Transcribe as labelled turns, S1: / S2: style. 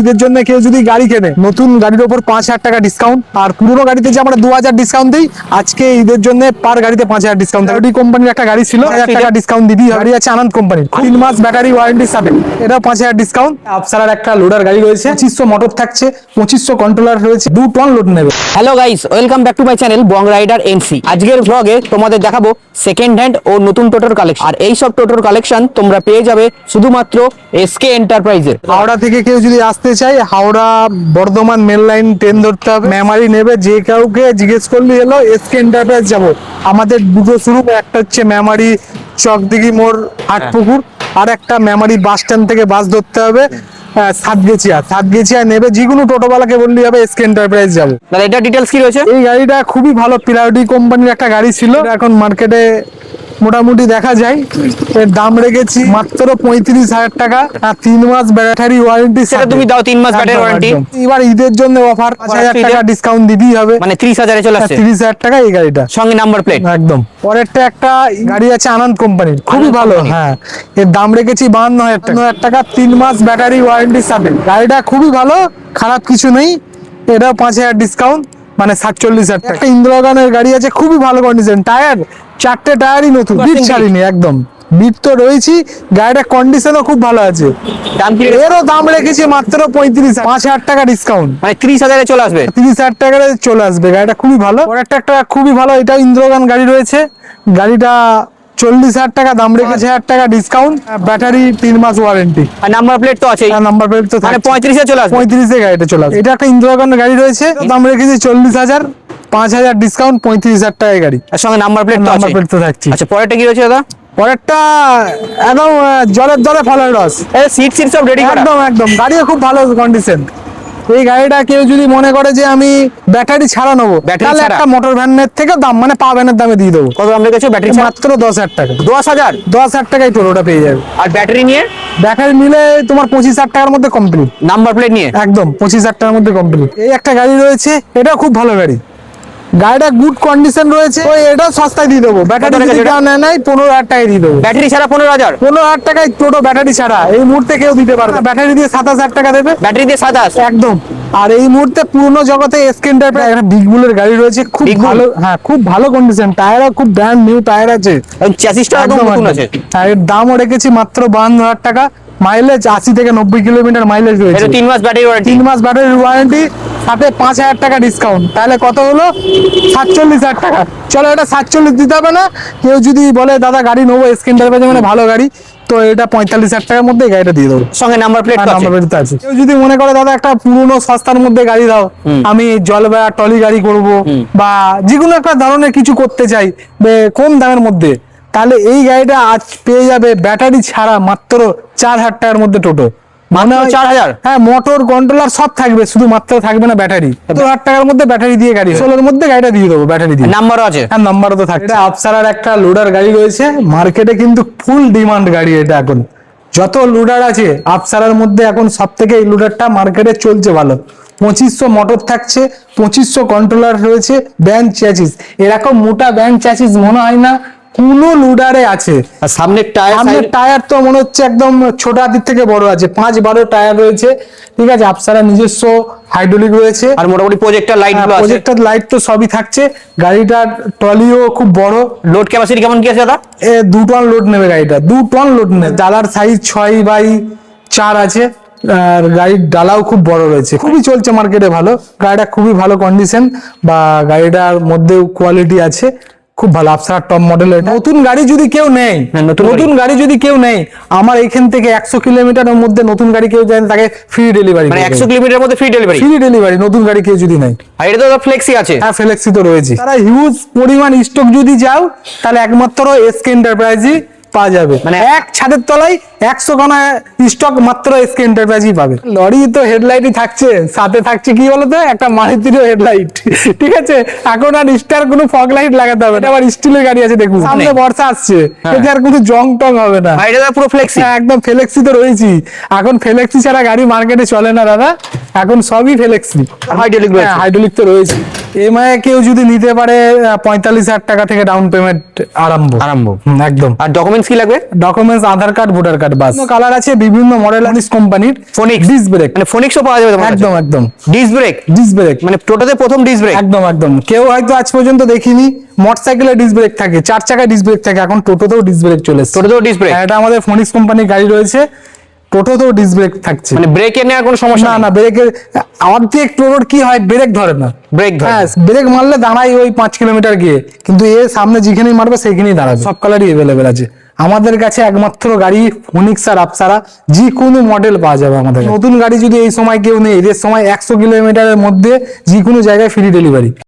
S1: ঈদের জন্য কেউ যদি গাড়ি কেনে, নতুন গাড়ির উপর 5,000 টাকা ডিসকাউন্ট। আর পুরোনো গাড়িতে যে আমরা 2,000 ডিসকাউন্ট দিই, আজকে ঈদের জন্য পার গাড়িতে 5,000 ডিসকাউন্ট। ওডি কোম্পানির একটা গাড়ি ছিল, 1,000 টাকা ডিসকাউন্ট দিবি। গাড়ি আছে আনন্দ কোম্পানির, 3 মাস ব্যাটারি ওয়ারেন্টির সাথে, এটা 5,000 ডিসকাউন্ট। আফসারার একটা লোডার গাড়ি রয়েছে, 2500 মোটর থাকছে, 2500 কন্ট্রোলার রয়েছে, 2 টন লোড নেবে।
S2: Hello guys, welcome back to my channel Bong Rider NC. আজকের ব্লগে তোমাদের দেখাবো সেকেন্ড হ্যান্ড ও নতুন টোটোর কালেকশন। আর এই সব টোটোর কালেকশন তোমরা পেয়ে যাবে শুধুমাত্র এসকে এন্টারপ্রাইজে।
S1: হাওড়া থেকে কেউ যদি আসতে চায়, Howrah Bardhaman mail line train ধরতে হবে, মেমারি নেবে। যে কাউকে জিজ্ঞেস করলে হলো এসকে এন্টারপ্রাইজ যাবো। আমাদের দুটো শুরু, একটা হচ্ছে মেমারি চকদিঘি মোড় হাটপুকুর, আর একটা মেমারি বাস স্ট্যান্ড থেকে বাস ধরতে হবে সাতগেছিয়া নেবে। যেকোনো টোটোওয়ালাকে বললেই হবে এসকে এন্টারপ্রাইজ যাবো।
S2: তাহলে এটা ডিটেলস কি রয়েছে?
S1: এই গাড়িটা খুবই ভালো, পিরাউডি কোম্পানির একটা গাড়ি ছিল, এখন মার্কেটে মোটামুটি দেখা যায়। এর দাম রেখেছি মাত্র 35,000 টাকা, আর 3 মাস ব্যাটারি ওয়ারেন্টি।
S2: সেটা তুমি দাও 3 মাস ব্যাটারি ওয়ারেন্টি।
S1: এবার ঈদের জন্য অফার 5,000 টাকা ডিসকাউন্ট দিতেই হবে,
S2: মানে 30,000 এ চলে আসছে।
S1: 30,000 টাকা এই গাড়িটা,
S2: সঙ্গে নাম্বার প্লেট
S1: একদম। পরেরটা একটা গাড়ি আছে আনন্দ কোম্পানির, খুবই ভালো। হ্যাঁ, এর দাম রেখেছি 52,000 টাকা, 3 মাস ব্যাটারি ওয়ারেন্টির সাথে। গাড়িটা খুবই ভালো, খারাপ কিছু নেই। এটাও 5,000 ডিসকাউন্ট, মানে 47,000 টাকা। একটা ইন্দিরা গানের গাড়ি আছে, খুবই ভালো কন্ডিশন, টায়ার 4টে টায়ারই নতুন, বিট ছাড়িনি একদম। বিট তো রয়েছি, গাড়িটার কন্ডিশনও খুব ভালো আছে।
S2: দাম কি?
S1: এরও দাম রেখেছি মাত্র 35,000, 5,000 টাকা ডিসকাউন্ট,
S2: মানে 30,000 এ চলে আসবে।
S1: 30,000 টাকায় চলে আসবে। গাড়িটা খুবই ভালো। পরেরটা একটা খুবই ভালো, এটা ইন্দিরা গান গাড়ি রয়েছে, গাড়িটা 40,000 টাকা দাম রেখেছে, 1,000 টাকা ডিসকাউন্ট, ব্যাটারি 3 মাস ওয়ারেন্টি,
S2: আর নাম্বার প্লেট তো আছে।
S1: নাম্বার প্লেট তো
S2: মানে 35 এ চলে আসবে।
S1: 35 এ গাড়িটা চলে আসবে। এটা একটা ইন্দিরা গানের গাড়ি রয়েছে, দাম রেখেছি 40,000, 5,000 ডিসকাউন্ট, 35,000 টাকায় গাড়ি।
S2: আর সঙ্গে নাম্বার প্লেট তো আছে।
S1: নাম্বার প্লেট তো থাকছে।
S2: আচ্ছা, পরেরটা কি রয়েছে দাদা?
S1: পরেরটা একদম জলের দরে ফলের রস,
S2: সিট সব রেডি করা।
S1: একদম একদম, গাড়িও খুব ভালো কন্ডিশন। এই গাড়িটা কেউ যদি মনে করে যে আমি ব্যাটারি ছাড়া নেবো, তাহলে একটা মোটর ভ্যানের থেকে দাম, মানে পা ভ্যানের দামে দিয়ে দেবো।
S2: কত দাম রেখেছো ব্যাটারি?
S1: মাত্র 10,000 টাকা।
S2: 10,000?
S1: 10,000 টাকায় টোটোটা পেয়ে যাবে।
S2: আর ব্যাটারি নিয়ে?
S1: ব্যাটারি নিলে তোমার 25,000 টাকার মধ্যে কমপ্লিট।
S2: নাম্বার প্লেট নিয়ে
S1: একদম 25,000 টাকার মধ্যে কমপ্লিট। এই একটা গাড়ি রয়েছে, এটাও খুব ভালো গাড়ি, গাড়িটা গুড কন্ডিশন রয়েছে। এটা সস্তায় দিয়ে দেবো, ব্যাটারি নাই 15,000 টাকায় দিয়ে দেবো।
S2: ব্যাটারি ছাড়া 15,000?
S1: 15,000 টাকায় টোটো ব্যাটারি ছাড়া এই মুহূর্তে কেউ দিতে পারবে না। ব্যাটারি দিয়ে 27,000 টাকা দেবে,
S2: ব্যাটারি দিয়ে 27?
S1: একদম। আর এই মুহূর্তে পুরনো জগতে এসকে এন্টারপ্রাইজ একটা বিগ বুলের গাড়ি রয়েছে, খুব ভালো। হ্যাঁ, খুব ভালো কন্ডিশন, টায়ারও খুব ব্র্যান্ড নিউ টায়ার আছে,
S2: চ্যাসিসটা একদম নতুন আছে।
S1: আর এর দামও রেখেছি মাত্র 52,000 টাকা। মাইলেজ 80 থেকে 90 কিলোমিটার মাইলেজ রয়েছে।
S2: এটা 3 মাস ব্যাটারি ওয়ারেন্টি।
S1: 3 মাস ব্যাটারি ওয়ারেন্টি, সাথে 5,000 টাকা ডিসকাউন্ট, তাহলে কত হলো? 47,000 টাকা। চলো, এটা 47 দিতে হবে না। কেউ যদি বলে দাদা গাড়ি নেবো এসকে এন্টারপ্রাইজ, মানে ভালো গাড়ি, তো এটা 45,000 টাকার মধ্যে গাড়িটা দিয়ে দেবো।
S2: সঙ্গে নাম্বার প্লেট তো
S1: আছে। কেউ যদি মনে করে দাদা একটা পুরনো সস্তার মধ্যে গাড়ি দাও, আমি জলবা টলি গাড়ি করব, বা যেকোনো একটা ধরনের কিছু করতে চাই কম দামের মধ্যে, তাহলে এই গাড়িটা আজ পেয়ে যাবে ব্যাটারি ছাড়া মাত্র 4,000 টাকার মধ্যে টোটো। মানে
S2: 4,000?
S1: হ্যাঁ, মোটর কন্ট্রোলার সব থাকবে, শুধু মাত্র থাকবে না ব্যাটারি। 2,000 টাকার মধ্যে ব্যাটারি দিয়ে গাড়ি, 16 মধ্যে গাড়িটা দিয়ে দেবো ব্যাটারি দিয়ে।
S2: নাম্বারও আছে?
S1: হ্যাঁ, নাম্বারও তো থাকবে। এটা আফসারার একটা লোডার গাড়ি রয়েছে, মার্কেটে কিন্তু ফুল ডিমান্ড গাড়ি এটা। এখন যত লোডার আছে আফসারার মধ্যে, এখন সব থেকে এই লোডারটা মার্কেটে চলছে ভালো। 2500 মোটর থাকছে, 2500 কন্ট্রোলার রয়েছে, ব্যান্ড চ্যাসিস। এরকম মোটা ব্যান্ড চ্যাসিস মনে হয় না কোন লোডারে আছে।
S2: আর সামনের
S1: টায়ার তো মনে হচ্ছে একদম ছোট হাতির থেকে বড় আছে, 5-12 টায়ার রয়েছে, ঠিক আছে। আফসারা নিজস্ব হাইড্রোলিক রয়েছে,
S2: আর মোটামুটি প্রজেক্টর লাইট গুলো আছে।
S1: প্রজেক্টর লাইট তো সবই থাকছে। গাড়িটার ট্রলিও খুব বড়।
S2: লোড ক্যাপাসিটি কেমন কি আছে দাদা?
S1: 2 টন লোড নেবে গাড়িটা, 2 টন লোড নেবে। ডালার সাইজ 6x4 আছে, আর গাড়ির ডালাও খুব বড় রয়েছে। খুবই চলছে মার্কেটে ভালো গাড়িটা, খুবই ভালো কন্ডিশন, বা গাড়িটার মধ্যেও কোয়ালিটি আছে, খুব ভালো। Afsar top model. নতুন গাড়ি যদি কেউ নেয়, নতুন গাড়ি যদি কেউ নেয়, আমার এখান থেকে 100 কিলোমিটারের মধ্যে নতুন গাড়ি কেউ যায়, তাকে ফ্রি ডেলিভারি।
S2: মানে 100 কিলোমিটারের মধ্যে ফ্রি ডেলিভারি? ফ্রি
S1: ডেলিভারি নতুন গাড়ি কেউ যদি নেয়।
S2: আর এটা তো ফ্লেক্সি আছে?
S1: হ্যাঁ, ফ্লেক্সি তো রয়েছে। তারা হিউজ পরিমাণ স্টক যদি যাও, তাহলে একমাত্র এসকে এন্টারপ্রাইজই পাওয়া যাবে। মানে এক ছাদের তলায় 100 খানা স্টক মাত্র এসকে এন্টারপ্রাইজই পাবে। লরি তো হেডলাইটই থাকছে, সাথে থাকছে কি বলতো, একটা মারুতিরও হেডলাইট, ঠিক আছে। এখন আর স্টার কোনো ফগ লাইট লাগাতে হবে না, আবার স্টিলের গাড়ি আছে। দেখুন সামনে বর্ষা আসছে, এতে আর কোনো জং টং হবে না।
S2: এটা পুরো ফ্লেক্সি?
S1: একদম ফ্লেক্সি তো রয়েছি। এখন ফ্লেক্সি ছাড়া গাড়ি মার্কেটে চলে না দাদা, এখন সবই ফ্লেক্সি।
S2: হাইড্রোলিক রয়েছে?
S1: হাইড্রোলিক তো রয়েছে। এমআই কেউ যদি নিতে পারে 45,000 টাকা থেকে ডাউন পেমেন্ট আরম্ভ। একদম।
S2: আর ডকুমেন্টস কি লাগবে?
S1: ডকুমেন্টস আধার কার্ড, ভোটার কার্ড, বাস। কালার আছে, বিভিন্ন মডেল আছে কোম্পানির।
S2: ফোনিক্স
S1: ডিস্ক ব্রেক,
S2: মানে ফোনিক্সও পাওয়া যাবে তোমার কাছে?
S1: একদম একদম।
S2: ডিস্ক ব্রেক,
S1: ডিস্ক ব্রেক
S2: মানে টোটোতে প্রথম ডিস্ক ব্রেক?
S1: একদম একদম। কেউ হয়তো আজ পর্যন্ত দেখিনি মোটরসাইকেলে ডিস্ক ব্রেক থাকে, 4 চাকায় ডিস্ক ব্রেক থাকে, এখন টোটোতেও ডিস্ক ব্রেক চলে এসেছে।
S2: টোটোতেও ডিস্ক ব্রেক?
S1: এটা আমাদের ফোনিক্স কোম্পানির গাড়ি রয়েছে, টোটোতেও ডিস্ক ব্রেক থাকছে।
S2: মানে ব্রেকে নেওয়ার কোনো সমস্যা
S1: না
S2: নেই?
S1: না, ব্রেকের অর্ধেক টোটোর কি হয়, ব্রেক ধরে না।
S2: ব্রেক ধরে?
S1: হ্যাঁ, ব্রেক মারলে দাঁড়াই ওই 5 কিলোমিটার গিয়ে, কিন্তু এ সামনে যেখানেই মারবে সেখানেই দাঁড়াবে। সব কালারই অ্যাভেলেবেল আছে আমাদের কাছে। একমাত্র গাড়ি ফোনিক্স আর আপসারা, যে কোনো মডেল পাওয়া যাবে আমাদের কাছে। নতুন গাড়ি যদি এই সময় কেউ নেই, এদের সময় 100 কিলোমিটারের মধ্যে যে কোনো জায়গায় ফ্রি ডেলিভারি।